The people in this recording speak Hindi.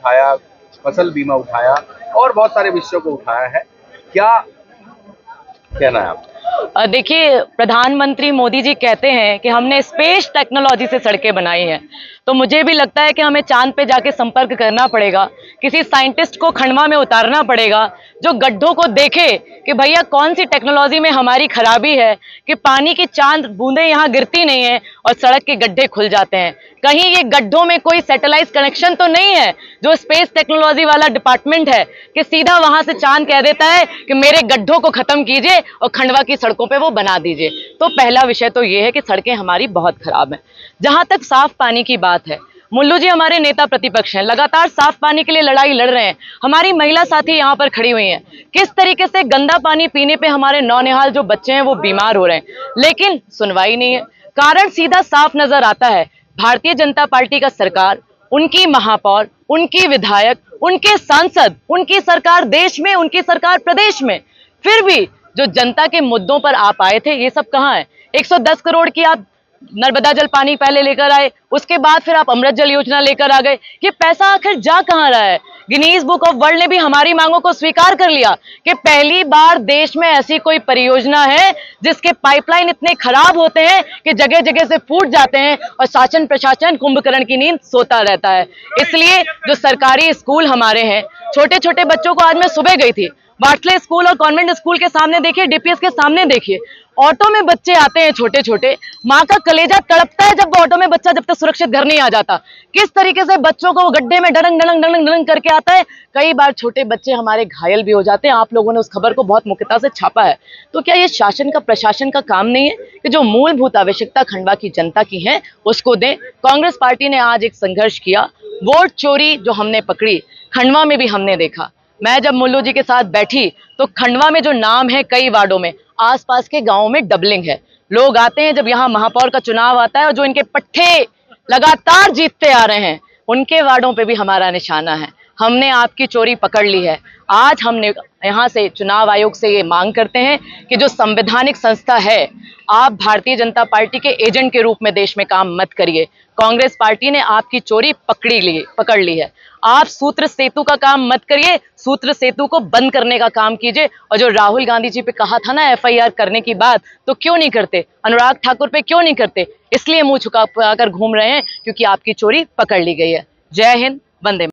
उठाया, फसल बीमा उठाया और बहुत सारे विषयों को उठाया है। क्या कहना है आप? देखिए, प्रधानमंत्री मोदी जी कहते हैं कि हमने स्पेस टेक्नोलॉजी से सड़कें बनाई हैं, तो मुझे भी लगता है कि हमें चांद पे जाके संपर्क करना पड़ेगा, किसी साइंटिस्ट को खंडवा में उतारना पड़ेगा जो गड्ढों को देखे कि भैया कौन सी टेक्नोलॉजी में हमारी खराबी है कि पानी की चांद बूंदें यहाँ गिरती नहीं है और सड़क के गड्ढे खुल जाते हैं। कहीं ये गड्ढों में कोई सैटेलाइट कनेक्शन तो नहीं है जो स्पेस टेक्नोलॉजी वाला डिपार्टमेंट है कि सीधा वहां से चांद कह देता है कि मेरे गड्ढों को खत्म कीजिए और खंडवा की सड़कों पे वो बना दीजिए। तो पहला विषय तो ये है कि सड़कें हमारी बहुत खराब हैं। जहां तक साफ पानी की बात है, मुल्लू जी हमारे नेता प्रतिपक्ष हैं, लगातार साफ पानी के लिए लड़ाई लड़ रहे हैं। हमारी महिला साथी यहाँ पर खड़ी हुई हैं, किस तरीके से गंदा पानी पीने पे हमारे नौनिहाल जो बच्चे हैं वो बीमार हो रहे हैं, लेकिन सुनवाई नहीं है। कारण सीधा साफ नजर आता है, भारतीय जनता पार्टी का सरकार, उनकी महापौर, उनकी विधायक, उनके सांसद, उनकी सरकार देश में, उनकी सरकार प्रदेश में, फिर भी जो जनता के मुद्दों पर आप आए थे ये सब कहाँ है? 110 करोड़ की आप नर्मदा जल पानी पहले लेकर आए, उसके बाद फिर आप अमृत जल योजना लेकर आ गए। ये पैसा आखिर जा कहाँ रहा है? गिनीज बुक ऑफ वर्ल्ड ने भी हमारी मांगों को स्वीकार कर लिया कि पहली बार देश में ऐसी कोई परियोजना है जिसके पाइपलाइन इतने खराब होते हैं कि जगह जगह से फूट जाते हैं और शासन प्रशासन कुंभकर्ण की नींद सोता रहता है। इसलिए जो सरकारी स्कूल हमारे हैं, छोटे छोटे बच्चों को, आज मैं सुबह गई थी बाटले स्कूल और कॉन्वेंट स्कूल के सामने देखिए, डीपीएस के सामने देखिए, ऑटो में बच्चे आते हैं छोटे छोटे, माँ का कलेजा तड़पता है जब ऑटो में बच्चा जब तक सुरक्षित घर नहीं आ जाता। किस तरीके से बच्चों को गड्ढे में डड़ंग डड़ंग डड़ंग डड़ंग करके आता है। कई बार छोटे बच्चे हमारे घायल भी हो जाते हैं। आप लोगों ने उस खबर को बहुत मुखरता से छापा है। तो क्या ये शासन का, प्रशासन का काम नहीं है कि जो मूलभूत आवश्यकता खंडवा की जनता की है उसको दें? कांग्रेस पार्टी ने आज एक संघर्ष किया, वोट चोरी जो हमने पकड़ी खंडवा में भी हमने देखा। मैं जब मुल्लू जी के साथ बैठी तो खंडवा में जो नाम है, कई वार्डों में, आसपास के गांवों में डबलिंग है। लोग आते हैं जब यहाँ महापौर का चुनाव आता है और जो इनके पट्टे लगातार जीतते आ रहे हैं उनके वार्डों पे भी हमारा निशाना है। हमने आपकी चोरी पकड़ ली है। आज हमने यहाँ से चुनाव आयोग से ये मांग करते हैं कि जो संवैधानिक संस्था है, आप भारतीय जनता पार्टी के एजेंट के रूप में देश में काम मत करिए। कांग्रेस पार्टी ने आपकी चोरी पकड़ ली है। आप सूत्र सेतु का काम मत करिए, सूत्र सेतु को बंद करने का काम कीजिए। और जो राहुल गांधी जी पे कहा था ना एफआईआर करने की बात, तो क्यों नहीं करते? अनुराग ठाकुर पे क्यों नहीं करते? इसलिए मुंह छुपा कर घूम रहे हैं क्योंकि आपकी चोरी पकड़ ली गई है। जय हिंद, वंदे।